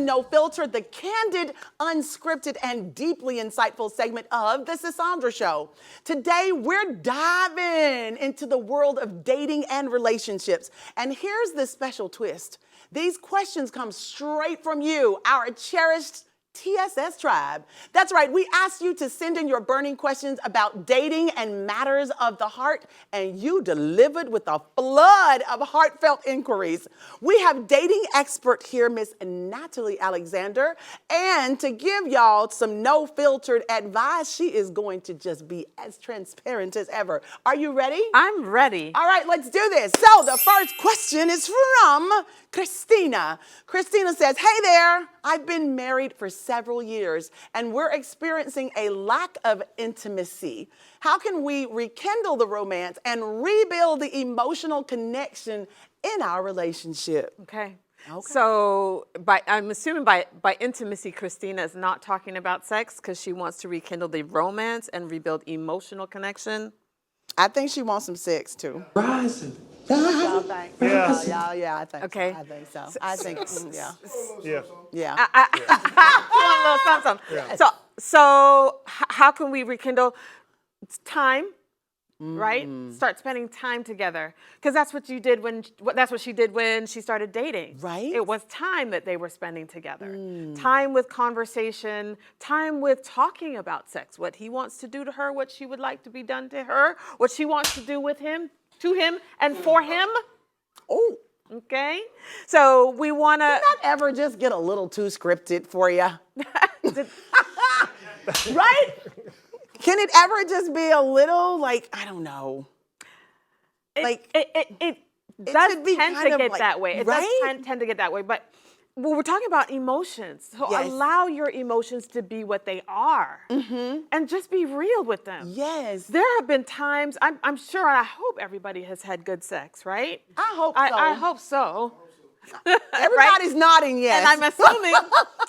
No Filter, the candid, unscripted, and deeply insightful segment of the Sisaundra Show. Today, we're diving into the world of dating and relationships. And here's the special twist. These questions come straight from you, our cherished TSS tribe. That's right, we asked you to send in your burning questions about dating and matters of the heart, and you delivered with a flood of heartfelt inquiries. We have dating expert here, Miss Natalie Alexander, and to give y'all some no-filtered advice, she is going to just be as transparent as ever. Are you ready? I'm ready. All right, let's do this. So the first question is from Christina. Christina says, hey there, I've been married for several years and we're experiencing a lack of intimacy. How can we rekindle the romance and rebuild the emotional connection in our relationship? Okay. So I'm assuming by intimacy, Christina is not talking about sex because she wants to rekindle the romance and rebuild emotional connection. I think she wants some sex too. Rising. Y'all think? Yeah, I think Okay. so. I think so. I think, yeah. Yeah. You want a little something. Yeah. So how can we rekindle? It's time, right? Start spending time together, because that's what she did when she started dating. Right. It was time that they were spending together. Time with conversation, time with talking about sex, what he wants to do to her, what she would like to be done to her, what she wants to do with him, to him, and for him. Oh. Okay. So we want to. Did that ever just get a little too scripted for you? Right? Can it ever just be a little, like, I don't know. It does should be tend kind to of get like- that way. It right? does tend to get that way. But we're talking about emotions. So Yes. allow your emotions to be what they are. And just be real with them. Yes. There have been times, I'm sure, and I hope everybody has had good sex, right? I hope so. I hope so. Everybody's nodding yes. And I'm assuming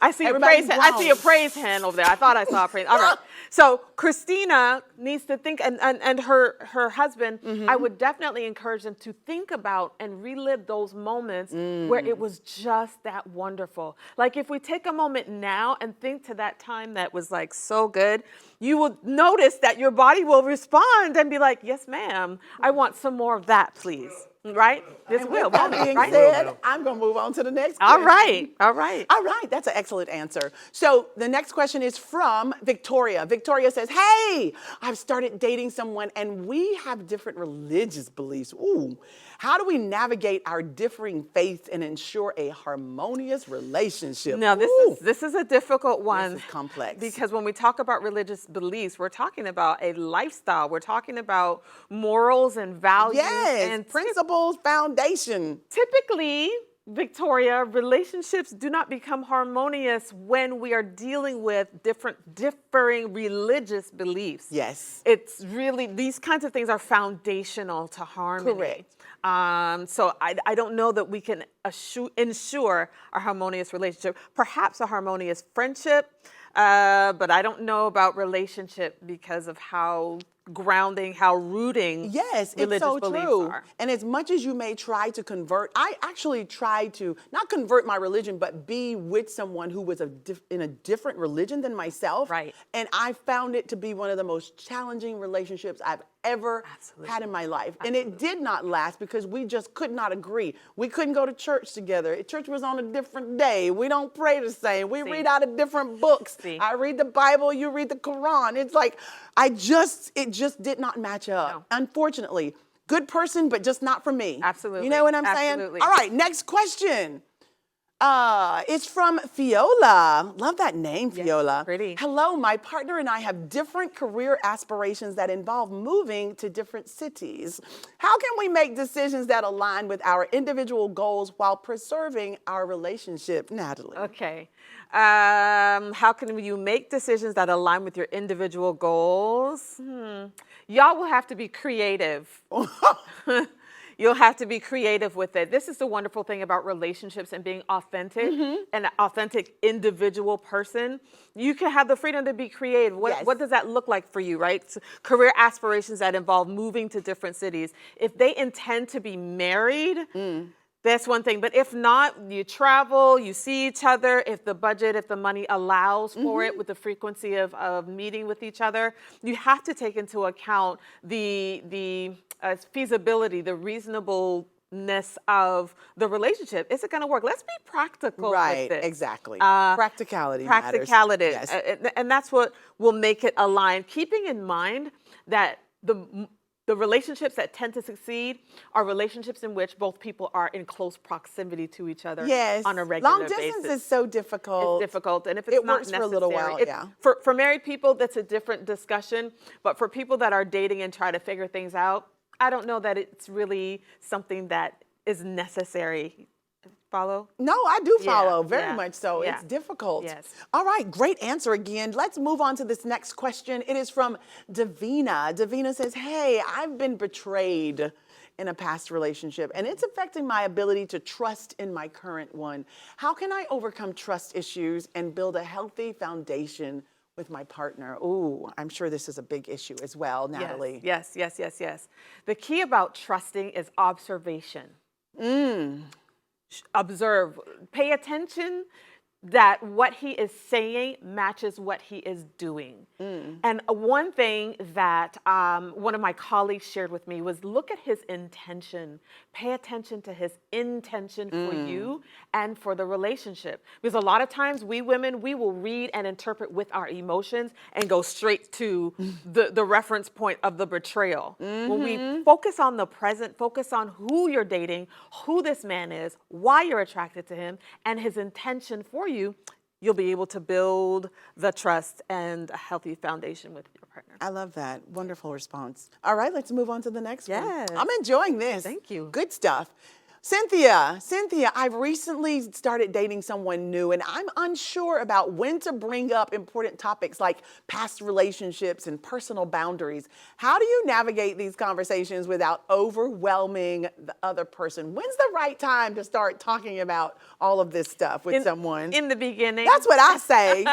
I see Everybody's I see a grown. praise hand over there. I thought I saw a praise. All right. So Christina needs to think, and her husband, I would definitely encourage them to think about and relive those moments where it was just that wonderful. Like if we take a moment now and think to that time that was like so good, you will notice that your body will respond and be like, yes, ma'am, I want some more of that, please. Right? This will. That being Right? said, I'm going to move on to the next All question. right. All right. All right, that's an excellent answer. So the next question is from Victoria. Victoria says, hey, I've started dating someone and we have different religious beliefs. Ooh, how do we navigate our differing faiths and ensure a harmonious relationship? Now, this is a difficult one. This is complex. Because when we talk about religious beliefs, we're talking about a lifestyle. We're talking about morals and values. Yes, and principles, foundation. typically, Victoria, relationships do not become harmonious when we are dealing with differing religious beliefs. Yes. It's really, these kinds of things are foundational to harmony. Correct. So I don't know that we can ensure a harmonious relationship. Perhaps a harmonious friendship, but I don't know about relationship because of how grounding, how rooting Yes, it's religious so beliefs true. are. And as much as you may try to convert, I actually tried to not convert my religion, but be with someone who was in a different religion than myself. Right. And I found it to be one of the most challenging relationships I've ever had in my life. And it did not last because we just could not agree. We couldn't go to church together. Church was on a different day. We don't pray the same. We read out of different books. I read the Bible, you read the Quran. It's like, it just did not match up. No. Unfortunately, good person, but just not for me. Absolutely. You know what I'm Absolutely. saying? All right, next question. It's from Fiola. Love that name, Fiola. pretty. Hello, my partner and I have different career aspirations that involve moving to different cities. How can we make decisions that align with our individual goals while preserving our relationship, Natalie? Okay. How can you make decisions that align with your individual goals? Y'all will have to be creative. You'll have to be creative with it. This is the wonderful thing about relationships and being authentic, an authentic individual person. You can have the freedom to be creative. What does that look like for you, right? So career aspirations that involve moving to different cities. If they intend to be married, That's one thing. But if not, you travel, you see each other. If the budget, if the money allows for it with the frequency of meeting with each other, you have to take into account the feasibility, the reasonableness of the relationship. Is it going to work? Let's be practical Right, with this. exactly. Practicality matters. Practicality. Yes. And that's what will make it align. Keeping in mind that the relationships that tend to succeed are relationships in which both people are in close proximity to each other Yes. on a regular Long distance basis. is so difficult. It's difficult, and if it's It not works for a little while, necessary, yeah. For married people, that's a different discussion. But for people that are dating and try to figure things out, I don't know that it's really something that is necessary. Follow? No, I do follow, Yeah, very yeah, much so. yeah. It's difficult. Yes. All right, great answer again. Let's move on to this next question. It is from Davina. Davina says, hey, I've been betrayed in a past relationship, and it's affecting my ability to trust in my current one. How can I overcome trust issues and build a healthy foundation with my partner? Ooh, I'm sure this is a big issue as well, Natalie. Yes. The key about trusting is observation. Observe, pay attention that what he is saying matches what he is doing. And one thing that one of my colleagues shared with me was look at his intention. Pay attention to his intention for you and for the relationship. Because a lot of times we women, we will read and interpret with our emotions and go straight to the reference point of the betrayal. When we focus on the present, focus on who you're dating, who this man is, why you're attracted to him, and his intention for you, you'll be able to build the trust and a healthy foundation with your partner. I love that. Wonderful response. All right, let's move on to the next one. Yes. I'm enjoying this. Thank you. Good stuff. Cynthia, I've recently started dating someone new, and I'm unsure about when to bring up important topics like past relationships and personal boundaries. How do you navigate these conversations without overwhelming the other person? When's the right time to start talking about all of this stuff with someone? In the beginning. That's what I say.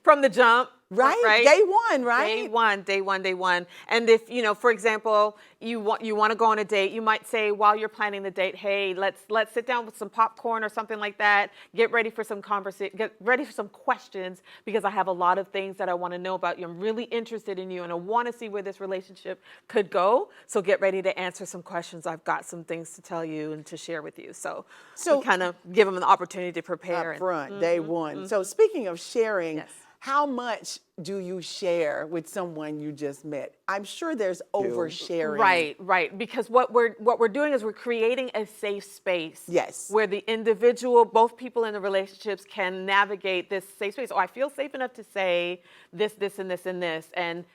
From the jump. Right? Day one, right? Day one. And if, for example, you want to go on a date, you might say while you're planning the date, hey, let's sit down with some popcorn or something like that. Get ready for some conversation, get ready for some questions, because I have a lot of things that I want to know about you. I'm really interested in you and I want to see where this relationship could go. So get ready to answer some questions. I've got some things to tell you and to share with you. So we kind of give them an opportunity to prepare. Up front, day one. So speaking of sharing, Yes. how much do you share with someone you just met? I'm sure there's oversharing. Right. Because what we're doing is we're creating a safe space. Yes. Where the individual, both people in the relationships can navigate this safe space. Oh, I feel safe enough to say this, and this, and this. And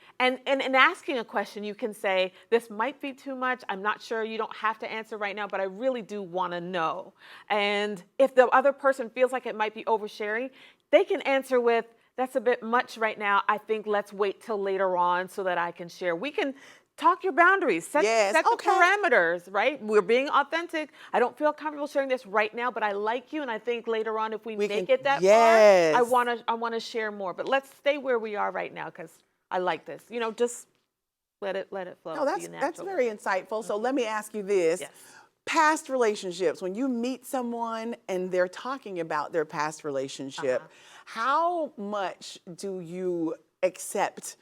asking a question, you can say, this might be too much. I'm not sure. You don't have to answer right now, but I really do want to know. And if the other person feels like it might be oversharing, they can answer with, that's a bit much right now. I think let's wait till later on so that I can share. We can talk your boundaries, set the parameters, right? We're being authentic. I don't feel comfortable sharing this right now, but I like you, and I think later on, if we make it that far, I want to share more. But let's stay where we are right now because I like this. Just let it flow. No, that's very insightful. So let me ask you this. Yes. Past relationships, when you meet someone and they're talking about their past relationship, how much do you accept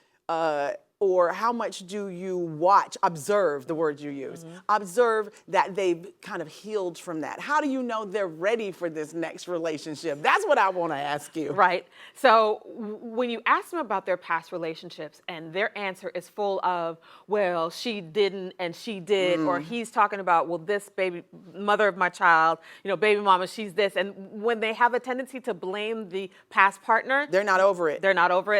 or how much do you observe the word you use, observe that they've kind of healed from that? How do you know they're ready for this next relationship? That's what I want to ask you. Right. So when you ask them about their past relationships and their answer is full of, well, she didn't and she did, or he's talking about, well, this baby, mother of my child, baby mama, she's this. And when they have a tendency to blame the past partner, they're not over it.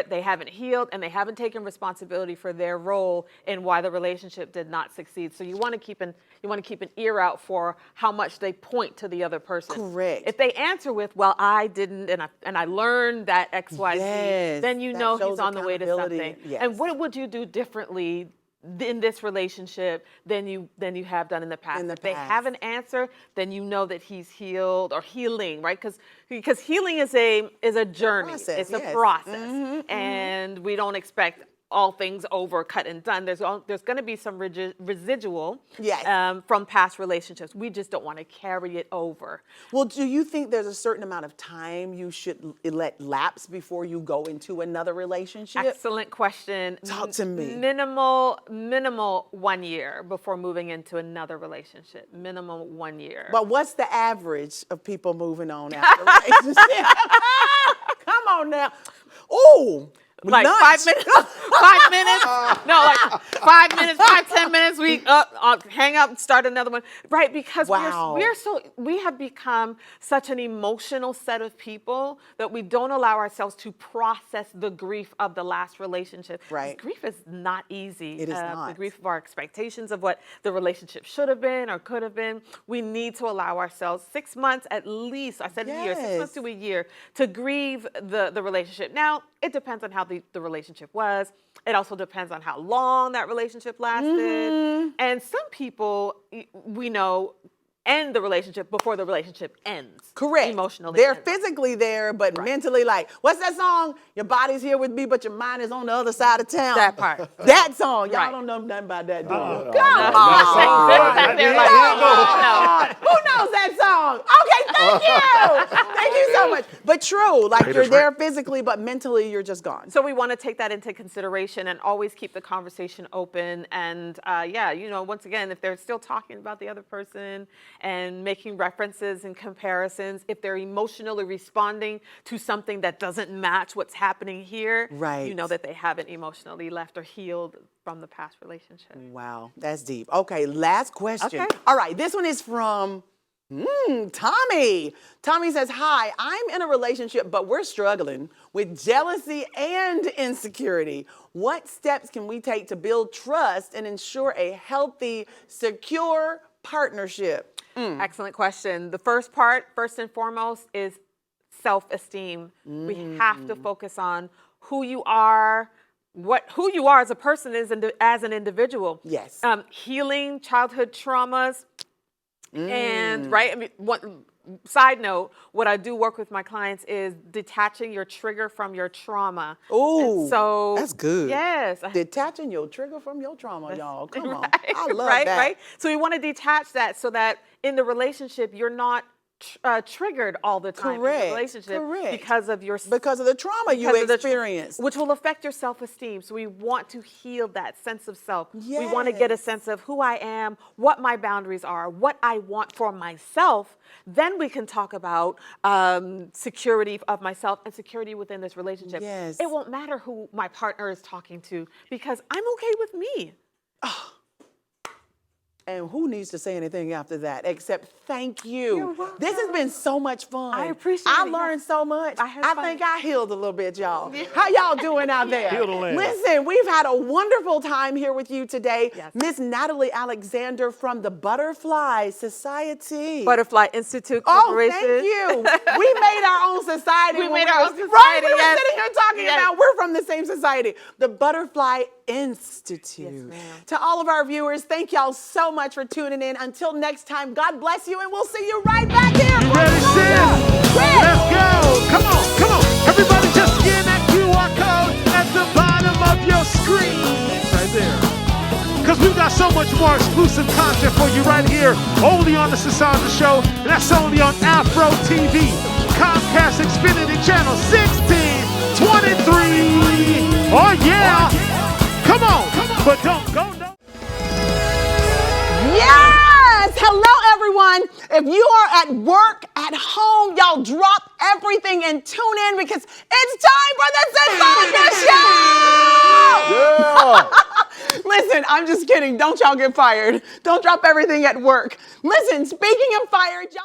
They haven't healed and they haven't taken responsibility for their role in why the relationship did not succeed. So you want to keep an ear out for how much they point to the other person. Correct. If they answer with, well, I didn't and I learned that X, Y, Z, then you know he's on the way to something. Yes. And what would you do differently in this relationship than you have done in the past? If they have an answer, then you know that he's healed or healing, right? Because healing is a journey. It's a process. And we don't expect all things over, cut and done. There's going to be some residual Yes. from past relationships. We just don't want to carry it over. Well, do you think there's a certain amount of time you should let lapse before you go into another relationship? Excellent question. Talk to me. Minimal 1 year before moving into another relationship. Minimum 1 year. But what's the average of people moving on after a relationship? Come on now. Ooh. Like lunch. 5 minutes, 5 minutes. No, like 5 minutes, 10 minutes. We hang up, start another one. Right, because Wow. we have become such an emotional set of people that we don't allow ourselves to process the grief of the last relationship. Right. Grief is not easy. It is not. The grief of our expectations of what the relationship should have been or could have been. We need to allow ourselves 6 months at least. I said a year, 6 months Yes. to a year to grieve the relationship. Now, it depends on how the relationship was. It also depends on how long that relationship lasted. And some people, we know, end the relationship before the relationship ends. Correct. Emotionally. They're ends. physically there, but mentally like, what's that song? Your body's here with me, but your mind is on the other side of town. That part. That song. Y'all Right. don't know nothing about that, do you? No. Come on. They're like, no. Who knows that song? Okay, thank you. Thank you so much. But true, like you're there physically, but mentally you're just gone. So we want to take that into consideration and always keep the conversation open. And once again, if they're still talking about the other person and making references and comparisons, if they're emotionally responding to something that doesn't match what's happening here, Right. you know that they haven't emotionally left or healed from the past relationship. Wow, that's deep. Okay, last question. Okay. All right, this one is from Tommy. Tommy says, hi, I'm in a relationship, but we're struggling with jealousy and insecurity. What steps can we take to build trust and ensure a healthy, secure partnership? Excellent question. The first part, first and foremost, is self-esteem. We have to focus on who you are, who you are as a person, as an individual. Yes. Healing childhood traumas. And right, I mean, side note, what I do work with my clients is detaching your trigger from your trauma. Ooh, And so that's good. Yes. Detaching your trigger from your trauma, y'all. Come on. Right, I love right, that. Right. So we want to detach that so that in the relationship, you're not triggered all the time in Correct, the relationship correct. because of your Because of the trauma you because of the experienced. which will affect your self-esteem. So we want to heal that sense of self. We want to get a Yes. sense of who I am, what my boundaries are, what I want for myself. Then we can talk about security of myself and security within this relationship. Yes. It won't matter who my partner is talking to because I'm okay with me. And who needs to say anything after that except thank you. You're welcome. This has been so much fun. I appreciate I it. learned so much. I had I fun. think I healed a little bit, y'all. How y'all doing out there? Heal the land. Listen, we've had a wonderful time here with you today. Yes. Miss Natalie Alexander from the Butterfly Society. Butterfly Institute Oh, Corporation. thank you. We made our own society. We when made our were- own society, Right, we were yes. sitting here talking Yes. about we're from the same society, the Butterfly Institute. Yes, ma'am. To all of our viewers, thank y'all so much for tuning in. Until next time, God bless you, and we'll see you right back here. You ready, sis? Let's go. Come on. Everybody just scan that QR code at the bottom of your screen. Right there. Because we've got so much more exclusive content for you right here, only on the Sisaundra Show, and that's only on Afro TV, Comcast Xfinity Channel 1623. Oh, yeah. Come on. But don't go no. Yes! Hello, everyone. If you are at work, at home, y'all drop everything and tune in because it's time for the Sisaundra Show! Yeah. Listen, I'm just kidding. Don't y'all get fired. Don't drop everything at work. Listen, speaking of fired, y'all.